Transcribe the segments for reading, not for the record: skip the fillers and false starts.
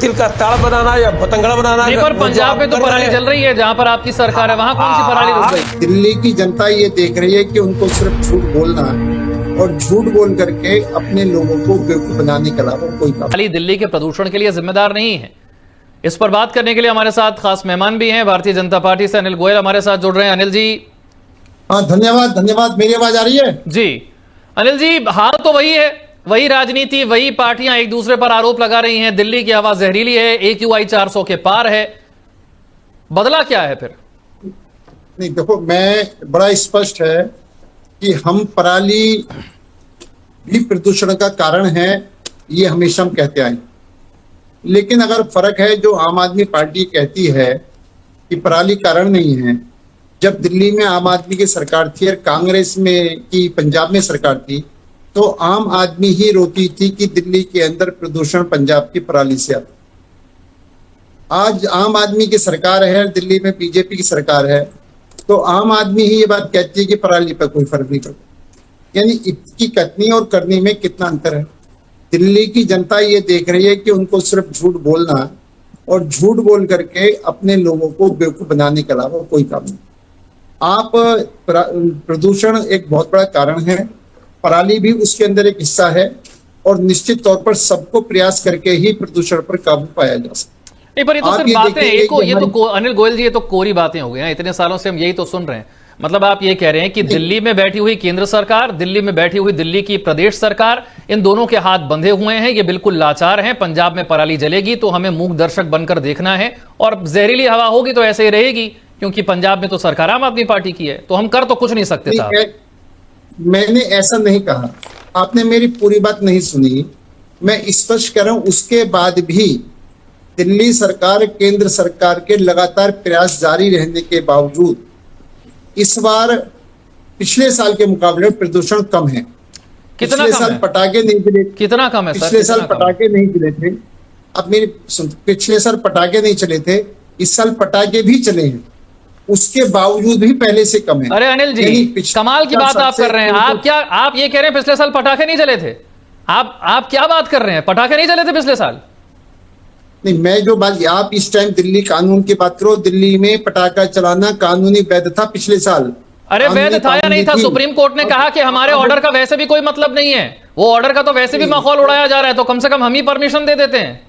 तिल का ताड़ बनाना या भतंगड़ा बनाना। पर पंजाब में तो पराली जल रही है, जहां पर आपकी सरकार है वहां कौन सी पराली रुक गई? दिल्ली की जनता ये देख रही है कि उनको सिर्फ झूठ बोलना है और झूठ बोल करके अपने लोगों को बेवकूफ बनाने के अलावा कोई काम। पराली दिल्ली के प्रदूषण के लिए जिम्मेदार नहीं है। इस पर बात करने के लिए हमारे साथ खास मेहमान भी हैं, भारतीय जनता पार्टी से अनिल गोयल हमारे साथ जुड़ रहे हैं। अनिल जी। हाँ, धन्यवाद। मेरी आवाज आ रही है? जी अनिल जी, हाल तो वही है, वही राजनीति, वही पार्टियां एक दूसरे पर आरोप लगा रही हैं। दिल्ली की हवा जहरीली है, AQI 400 के पार है, बदला क्या है फिर? नहीं देखो, मैं बड़ा स्पष्ट है कि हम पराली भी प्रदूषण का कारण है, ये हमेशा हम कहते आए। लेकिन अगर फर्क है, जो आम आदमी पार्टी कहती है कि पराली कारण नहीं है, जब दिल्ली में आम आदमी की सरकार थी और कांग्रेस में की पंजाब में सरकार थी, तो आम आदमी ही रोती थी कि दिल्ली के अंदर प्रदूषण पंजाब की पराली से आता। आज आम आदमी की सरकार है, दिल्ली में बीजेपी की सरकार है, तो आम आदमी ही ये बात कहती है कि पराली पर कोई फर्क नहीं पड़ता। यानी इसकी कथनी और करनी में कितना अंतर है। दिल्ली की जनता ये देख रही है कि उनको सिर्फ झूठ बोलना और झूठ बोल करके अपने लोगों को बेवकूफ बनाने के अलावा कोई काम नहीं। आप प्रदूषण एक बहुत बड़ा कारण है, पराली भी उसके अंदर एक हिस्सा है, और निश्चित तौर पर सबको प्रयास करके ही प्रदूषण पर काबू पाया जा सकता है। नहीं, पर ये तो सिर्फ बातें, ये तो अनिल गोयल जी, ये तो कोरी बातें हो गई हैं। इतने सालों से हम यही तो सुन रहे हैं। मतलब आप ये कह रहे हैं कि दिल्ली में बैठी हुई केंद्र सरकार, दिल्ली में बैठी हुई दिल्ली की प्रदेश सरकार, इन दोनों के हाथ बंधे हुए हैं, ये बिल्कुल लाचार हैं। पंजाब में पराली जलेगी तो हमें मूक दर्शक बनकर देखना है, और जहरीली हवा होगी तो ऐसे ही रहेगी, क्योंकि पंजाब में तो सरकार आम आदमी पार्टी की है, तो हम कर तो कुछ नहीं सकते साहब। मैंने ऐसा नहीं कहा, आपने मेरी पूरी बात नहीं सुनी। मैं स्पष्ट कर रहा हूं, उसके बाद भी दिल्ली सरकार, केंद्र सरकार के लगातार प्रयास जारी रहने के बावजूद इस बार पिछले साल के मुकाबले प्रदूषण कम है। कितना पिछले साल पटाखे नहीं चले, कितना कम है? पिछले साल पटाखे नहीं चले थे। अब मेरी पिछले साल पटाखे नहीं चले थे, इस साल पटाखे भी चले हैं, उसके बावजूद भी पहले से कम है। अरे अनिल जी, कमाल की बात आप कर रहे हैं। आप ये कह रहे हैं पिछले साल पटाखे नहीं चले थे? आप क्या बात कर रहे हैं? पटाखे नहीं चले थे पिछले साल? नहीं, मैं जो बात, आप इस टाइम दिल्ली कानून की बात करो, दिल्ली में पटाखा चलाना कानूनी वैध था पिछले साल। अरे वैध था या नहीं था? सुप्रीम कोर्ट ने कहा कि हमारे ऑर्डर का वैसे भी कोई मतलब नहीं है, वो ऑर्डर का तो वैसे भी माहौल उड़ाया जा रहा है, तो कम से कम हम ही परमिशन दे देते हैं।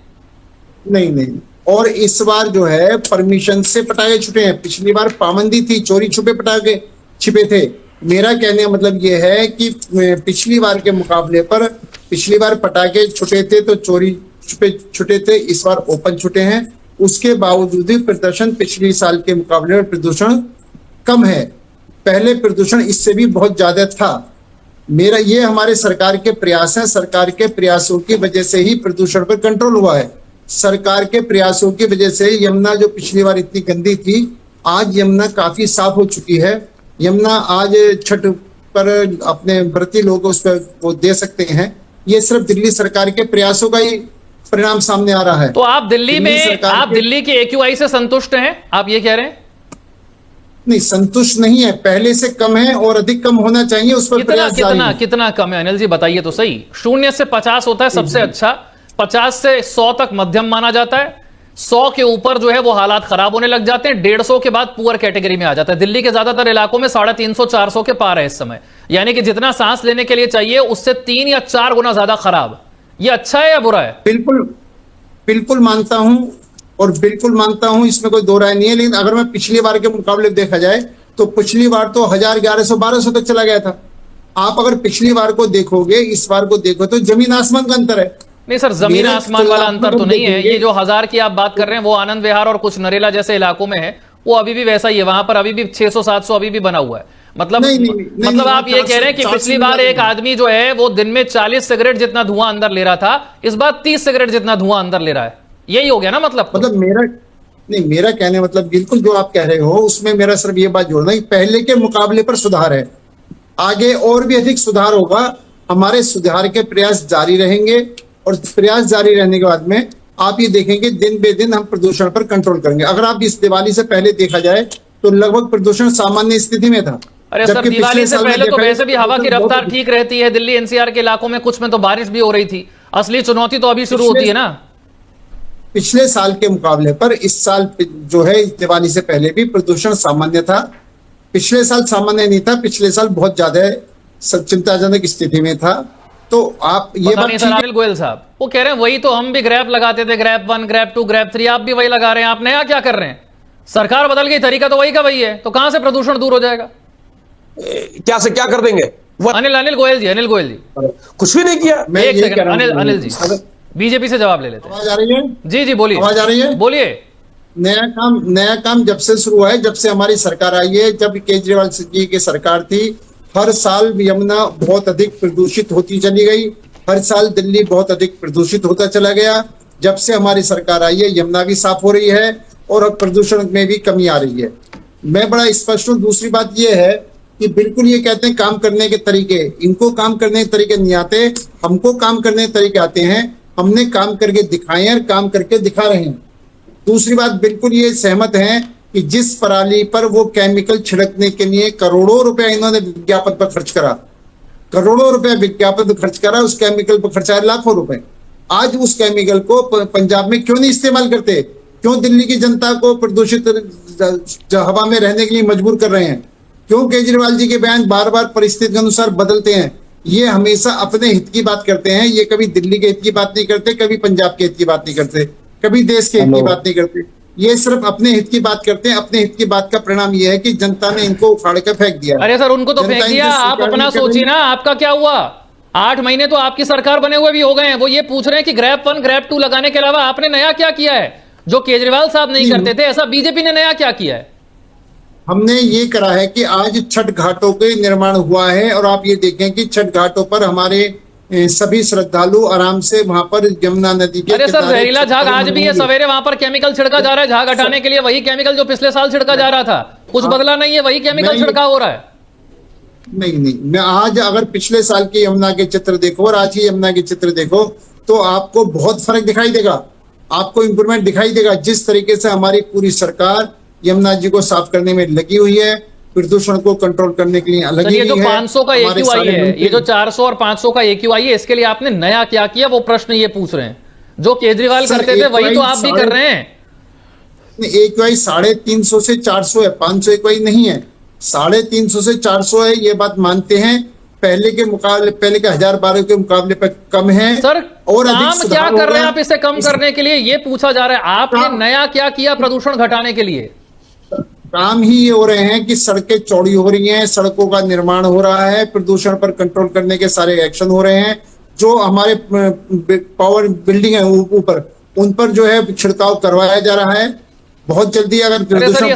नहीं, और इस बार जो है परमिशन से पटाखे छुटे हैं। पिछली बार पाबंदी थी, चोरी छुपे पटाखे छिपे थे। मेरा कहने का मतलब यह है कि पिछली बार के मुकाबले पर, पिछली बार पटाखे छुटे थे तो चोरी छुटे थे, इस बार ओपन छुटे हैं। उसके बावजूद भी प्रदर्शन पिछले साल के मुकाबले में प्रदूषण कम है। पहले प्रदूषण इससे भी बहुत ज्यादा था। मेरा ये हमारे सरकार के प्रयास है, सरकार के प्रयासों की वजह से ही प्रदूषण पर कंट्रोल हुआ है। सरकार के प्रयासों की वजह से यमुना, जो पिछली बार इतनी गंदी थी, आज यमुना काफी साफ हो चुकी है। यमुना आज छठ पर अपने व्रती लोग उस पर वो दे सकते हैं। ये सिर्फ दिल्ली सरकार के प्रयासों का ही परिणाम सामने आ रहा है। तो आप दिल्ली के AQI से संतुष्ट हैं? आप ये कह रहे हैं? नहीं, संतुष्ट नहीं है, पहले से कम है और अधिक कम होना चाहिए। उस पर प्रयास जारी है। कितना कम है अनिल जी, बताइए तो सही। 0 से 50 होता है सबसे अच्छा, 50 से 100 तक मध्यम माना जाता है, 100 के ऊपर जो है वो हालात खराब होने लग जाते हैं, 150 के बाद पुअर कैटेगरी में आ जाता है। दिल्ली के ज्यादातर इलाकों में 350-400 के पार है इस समय, यानी कि जितना सांस लेने के लिए चाहिए उससे 3 या 4 गुना ज्यादा खराब। ये अच्छा है या बुरा है? बिल्कुल मानता हूं, और बिल्कुल मानता हूं, इसमें कोई दो राय नहीं है। लेकिन अगर मैं पिछली बार के मुकाबले देखा जाए तो पिछली बार तो 1000, 1100, 1200 तक चला गया था। आप अगर पिछली बार को देखोगे, इस बार को देखो तो जमीन आसमान का अंतर है। नहीं सर, जमीन आसमान वाला अंतर तो नहीं है। ये जो 1000 की आप बात कर रहे हैं वो आनंद विहार और कुछ नरेला जैसे इलाकों में है, वो अभी भी वैसा ही है। वहां पर अभी भी 600-700 अभी भी बना हुआ है। मतलब आप ये कह रहे हैं कि पिछली बार एक आदमी जो है वो दिन में 40 सिगरेट जितना धुआं अंदर ले रहा था, इस बार 30 सिगरेट जितना धुआं अंदर ले रहा है। यही हो गया ना मतलब? मेरा कहने मतलब बिल्कुल जो आप कह रहे हो उसमें मेरा सिर्फ ये बात जोड़ना है कि पहले के मुकाबले पर सुधार है, आगे और भी अधिक सुधार होगा। हमारे सुधार के प्रयास जारी रहेंगे, और प्रयास जारी रहने के बाद में आप ये देखेंगे दिन बे दिन हम प्रदूषण पर कंट्रोल करेंगे। अगर आप इस दिवाली से पहले देखा जाए तो लगभग प्रदूषण सामान्य स्थिति में था। अरे सर, दिवाली से पहले तो वैसे भी हवा की रफ्तार ठीक रहती है। दिल्ली NCR के इलाकों में कुछ में तो बारिश भी हो रही थी। असली चुनौती तो अभी शुरू होती है ना। पिछले साल के मुकाबले पर इस साल जो है दिवाली से पहले भी प्रदूषण सामान्य था। पिछले साल सामान्य नहीं था, पिछले साल बहुत ज्यादा चिंताजनक स्थिति में था। तो आप ये पता बात नहीं सर अनिल गोयल साहब वो कह रहे हैं वही तो हम भी ग्रैप लगाते थे, ग्रैप 1, ग्रैप 2, ग्रैप 3, आप भी वही लगा रहे हैं, आप नया क्या कर रहे हैं? सरकार बदल गई, तरीका तो वही का वही है, तो कहां से प्रदूषण दूर हो जाएगा? क्या से क्या कर देंगे वो? अनिल गोयल जी कुछ भी नहीं किया। मैं एक यही सेकंड, कह रहा हूं। अनिल जी बीजेपी से जवाब ले लेते हैं। आवाज आ रही है? जी बोलिए, आवाज आ रही है? बोलिए। नया काम जब से शुरू हुआ है, जब से हमारी सरकार आई है, जब केजरीवाल जी की सरकार थी, हर साल यमुना बहुत अधिक प्रदूषित होती चली गई, हर साल दिल्ली बहुत अधिक प्रदूषित होता चला गया। जब से हमारी सरकार आई है यमुना भी साफ हो रही है और अब प्रदूषण में भी कमी आ रही है। मैं बड़ा स्पष्ट हूँ। दूसरी बात यह है कि बिल्कुल ये कहते हैं काम करने के तरीके, इनको काम करने के तरीके नहीं आते, हमको काम करने के तरीके आते हैं। हमने काम करके दिखाए हैं, काम करके दिखा रहे हैं। दूसरी बात, बिल्कुल ये सहमत हैं कि जिस पराली पर वो केमिकल छिड़कने के लिए करोड़ों रुपया इन्होंने विज्ञापन पर खर्च करा, करोड़ों रुपया विज्ञापन पर खर्च करा, उस केमिकल पर खर्चा है लाखों रुपए। आज उस केमिकल को पंजाब में क्यों नहीं इस्तेमाल करते? क्यों दिल्ली की जनता को प्रदूषित हवा में रहने के लिए मजबूर कर रहे हैं? क्यों केजरीवाल जी के बयान बार बार परिस्थिति के अनुसार बदलते हैं? ये हमेशा अपने हित की बात करते हैं, ये कभी दिल्ली के हित की बात नहीं करते, कभी पंजाब के हित की बात नहीं करते, कभी देश के हित की बात नहीं करते। ये सिर्फ अपने हित की बात करते हैं। अपने हित की बात का परिणाम ये है कि जनता ने इनको उखाड़ कर फेंक दिया। अरे सर उनको तो फेंक दिया, आप अपना सोचिए ना, आपका क्या हुआ? 8 महीने तो आपकी सरकार बने हुए भी हो गए हैं। वो ये पूछ रहे हैं कि ग्रैप 1, ग्रैप 2 लगाने के अलावा आपने नया क्या किया है जो केजरीवाल साहब नहीं करते थे? ऐसा बीजेपी ने नया क्या किया है? हमने ये करा है कि आज छठ घाटों के निर्माण हुआ है और आप ये देखें कि छठ घाटों पर हमारे सभी श्रद्धालु आराम से वहां पर यमुना नदी के अरे सर जहरीला झाग आज भी है, सवेरे वहां पर केमिकल छिड़का जा रहा है झाग हटाने के लिए, वही केमिकल जो पिछले साल छिड़का जा रहा था, कुछ बदला नहीं है, वही केमिकल छिड़का हो रहा है। नहीं, मैं आज अगर पिछले साल के यमुना के चित्र देखो और आज की यमुना के चित्र देखो तो आपको बहुत फर्क दिखाई देगा, आपको इंप्रूवमेंट दिखाई देगा। जिस तरीके से हमारी पूरी सरकार यमुना जी को साफ करने में लगी हुई है, प्रदूषण को कंट्रोल करने के लिए लगी हुई है। ये जो 500 का AQI है, ये जो 400 और 500 का AQI है, इसके लिए आपने नया क्या किया? वो प्रश्न ये पूछ रहे हैं। जो केजरीवाल करते थे वही तो आप भी कर रहे हैं। AQI 350 से 400 है, 500 AQI नहीं है, 350 से 400 है। ये बात मानते हैं, पहले के मुकाबले, पहले के 1012 के मुकाबले पर कम है। सर और काम क्या कर रहे हैं आप इसे कम करने के लिए? ये पूछा जा रहा है, आपने नया क्या किया प्रदूषण घटाने के लिए? काम ही ये हो रहे हैं कि सड़कें चौड़ी हो रही हैं, सड़कों का निर्माण हो रहा है, प्रदूषण पर कंट्रोल करने के सारे एक्शन हो रहे हैं। जो हमारे पावर बिल्डिंग है ऊपर, उन पर जो है छिड़काव करवाया जा रहा है। बहुत जल्दी अगर प्रदूषण